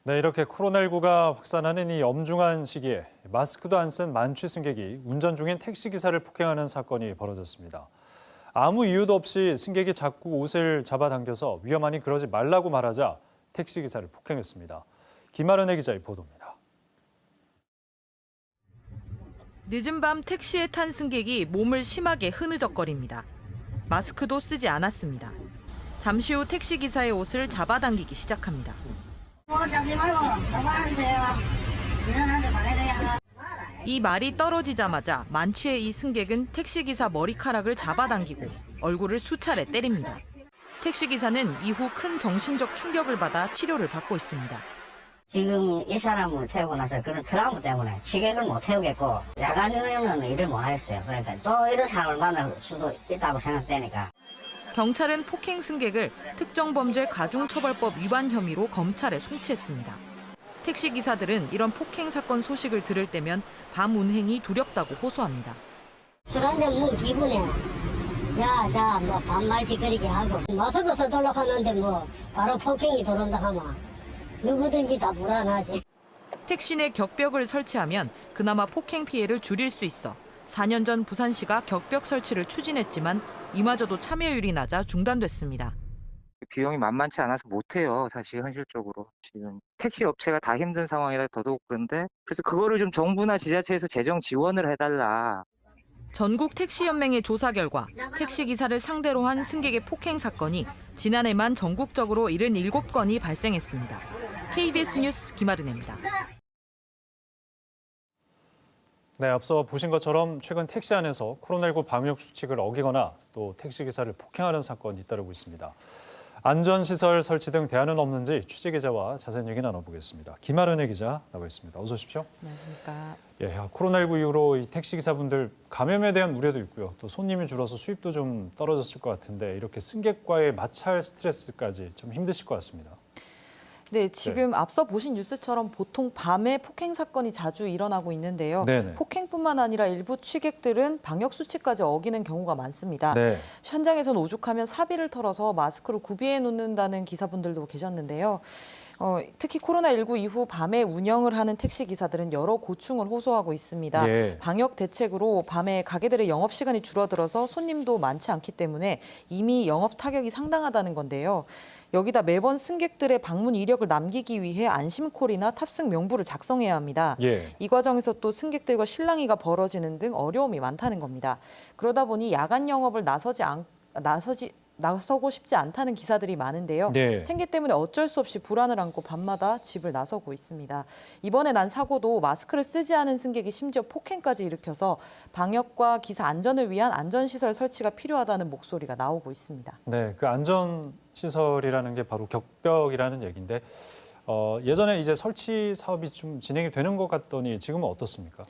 네, 이렇게 코로나19가 확산하는 이 엄중한 시기에 마스크도 안 쓴 만취 승객이 운전 중인 택시기사를 폭행하는 사건이 벌어졌습니다. 아무 이유도 없이 승객이 자꾸 옷을 잡아당겨서 위험하니 그러지 말라고 말하자 택시기사를 폭행했습니다. 김아른의 기자의 보도입니다. 늦은 밤 택시에 탄 승객이 몸을 심하게 흐느적거립니다. 마스크도 쓰지 않았습니다. 잠시 후 택시기사의 옷을 잡아당기기 시작합니다. 잡지 말고 잡아주세요. 일어나지 말아야. 이 말이 떨어지자마자 만취의 이 승객은 택시기사 머리카락을 잡아당기고 얼굴을 수차례 때립니다. 택시기사는 이후 큰 정신적 충격을 받아 치료를 받고 있습니다. 지금 이 사람을 태우고 나서 그런 트라우마 때문에 취객을 못 태우겠고 야간이면 일을 못 하겠어요. 그러니까 또 이런 사람을 만날 수도 있다고 생각되니까. 경찰은 폭행 승객을 특정범죄 가중처벌법 위반 혐의로 검찰에 송치했습니다. 택시기사들은 이런 폭행 사건 소식을 들을 때면 밤 운행이 두렵다고 호소합니다. 술 한잔 먹은 기분에 야, 자, 뭐 반말 짓거리게 하고 마스크 써달라고 하는데 뭐 바로 폭행이 들어온다 하면 누구든지 다 불안하지. 택시 내 격벽을 설치하면 그나마 폭행 피해를 줄일 수 있어 4년 전 부산시가 격벽 설치를 추진했지만 이마저도 참여율이 낮아 중단됐습니다. 비용이 만만치 않아서 못해요. 사실 현실적으로 지금 택시 업체가 다 힘든 상황이라 더더욱 그런데 그래서 그거를 좀 정부나 지자체에서 재정 지원을 해달라. 전국 택시연맹의 조사 결과 택시기사를 상대로 한 승객의 폭행 사건이 지난해만 전국적으로 77건이 발생했습니다. KBS 뉴스 김아른입니다. 네, 앞서 보신 것처럼 최근 택시 안에서 코로나19 방역 수칙을 어기거나 또 택시기사를 폭행하는 사건이 잇따르고 있습니다. 안전시설 설치 등 대안은 없는지 취재기자와 자세한 얘기 나눠보겠습니다. 김아른의 기자 나와 있습니다. 어서 오십시오. 안녕하십니까. 예, 코로나19 이후로 이 택시기사분들 감염에 대한 우려도 있고요. 또 손님이 줄어서 수입도 좀 떨어졌을 것 같은데 이렇게 승객과의 마찰 스트레스까지 좀 힘드실 것 같습니다. 네, 지금 앞서 보신 뉴스처럼 보통 밤에 폭행 사건이 자주 일어나고 있는데요. 네네. 폭행뿐만 아니라 일부 취객들은 방역 수칙까지 어기는 경우가 많습니다. 네. 현장에서는 오죽하면 사비를 털어서 마스크를 구비해 놓는다는 기사분들도 계셨는데요. 특히 코로나19 이후 밤에 운영을 하는 택시 기사들은 여러 고충을 호소하고 있습니다. 예. 방역 대책으로 밤에 가게들의 영업시간이 줄어들어서 손님도 많지 않기 때문에 이미 영업 타격이 상당하다는 건데요. 여기다 매번 승객들의 방문 이력을 남기기 위해 안심콜이나 탑승 명부를 작성해야 합니다. 예. 이 과정에서 또 승객들과 실랑이가 벌어지는 등 어려움이 많다는 겁니다. 그러다 보니 야간 영업을 나서고 싶지 않다는 기사들이 많은데요. 네. 생계 때문에 어쩔 수 없이 불안을 안고 밤마다 집을 나서고 있습니다. 이번에 난 사고도 마스크를 쓰지 않은 승객이 심지어 폭행까지 일으켜서 방역과 기사 안전을 위한 안전시설 설치가 필요하다는 목소리가 나오고 있습니다. 네, 그 안전시설이라는 게 바로 격벽이라는 얘기인데 예전에 이제 설치 사업이 좀 진행이 되는 것 같더니 지금은 어떻습니까?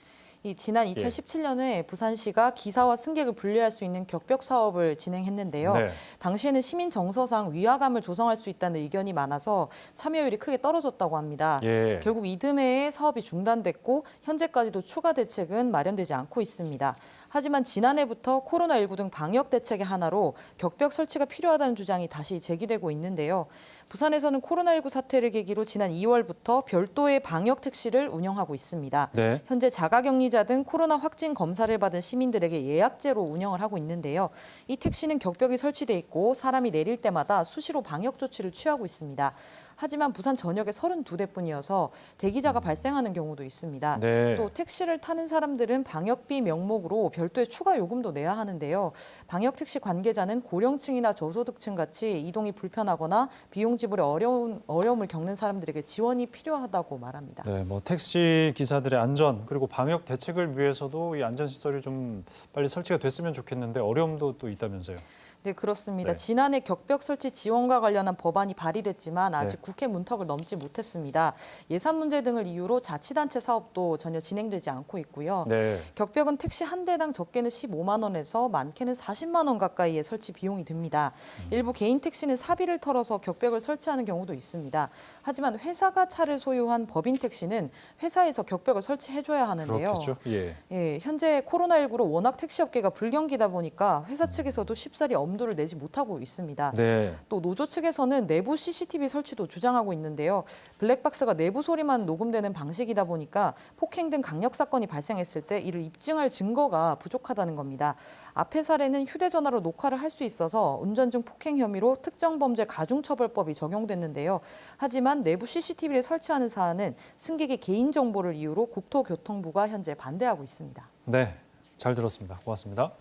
지난 2017년에 부산시가 기사와 승객을 분리할 수 있는 격벽 사업을 진행했는데요. 네. 당시에는 시민 정서상 위화감을 조성할 수 있다는 의견이 많아서 참여율이 크게 떨어졌다고 합니다. 예. 결국 이듬해에 사업이 중단됐고 현재까지도 추가 대책은 마련되지 않고 있습니다. 하지만 지난해부터 코로나19 등 방역 대책의 하나로 격벽 설치가 필요하다는 주장이 다시 제기되고 있는데요. 부산에서는 코로나19 사태를 계기로 지난 2월부터 별도의 방역 택시를 운영하고 있습니다. 네. 현재 자가격리자 등 코로나 확진 검사를 받은 시민들에게 예약제로 운영을 하고 있는데요. 이 택시는 격벽이 설치돼 있고 사람이 내릴 때마다 수시로 방역 조치를 취하고 있습니다. 하지만 부산 전역에 32대뿐이어서 대기자가 발생하는 경우도 있습니다. 네. 또 택시를 타는 사람들은 방역비 명목으로 별도의 추가 요금도 내야 하는데요. 방역택시 관계자는 고령층이나 저소득층 같이 이동이 불편하거나 비용 지불에 어려움을 겪는 사람들에게 지원이 필요하다고 말합니다. 네, 택시 기사들의 안전 그리고 방역 대책을 위해서도 이 안전시설이 좀 빨리 설치가 됐으면 좋겠는데 어려움도 또 있다면서요. 네, 그렇습니다. 네. 지난해 격벽 설치 지원과 관련한 법안이 발의됐지만 아직 네. 국회 문턱을 넘지 못했습니다. 예산 문제 등을 이유로 자치단체 사업도 전혀 진행되지 않고 있고요. 네. 격벽은 택시 한 대당 적게는 15만 원에서 많게는 40만 원 가까이의 설치 비용이 듭니다. 일부 개인 택시는 사비를 털어서 격벽을 설치하는 경우도 있습니다. 하지만 회사가 차를 소유한 법인 택시는 회사에서 격벽을 설치해줘야 하는데요. 그렇겠죠. 예. 현재 코로나19로 워낙 택시 업계가 불경기다 보니까 회사 측에서도 쉽사리 업무 엄두를 내지 못하고 있습니다. 네. 또 노조 측에서는 내부 CCTV 설치도 주장하고 있는데요. 블랙박스가 내부 소리만 녹음되는 방식이다 보니까 폭행 등 강력 사건이 발생했을 때 이를 입증할 증거가 부족하다는 겁니다. 앞의 사례는 휴대전화로 녹화를 할 수 있어서 운전 중 폭행 혐의로 특정범죄 가중처벌법이 적용됐는데요. 하지만 내부 CCTV를 설치하는 사안은 승객의 개인정보를 이유로 국토교통부가 현재 반대하고 있습니다. 네, 잘 들었습니다. 고맙습니다.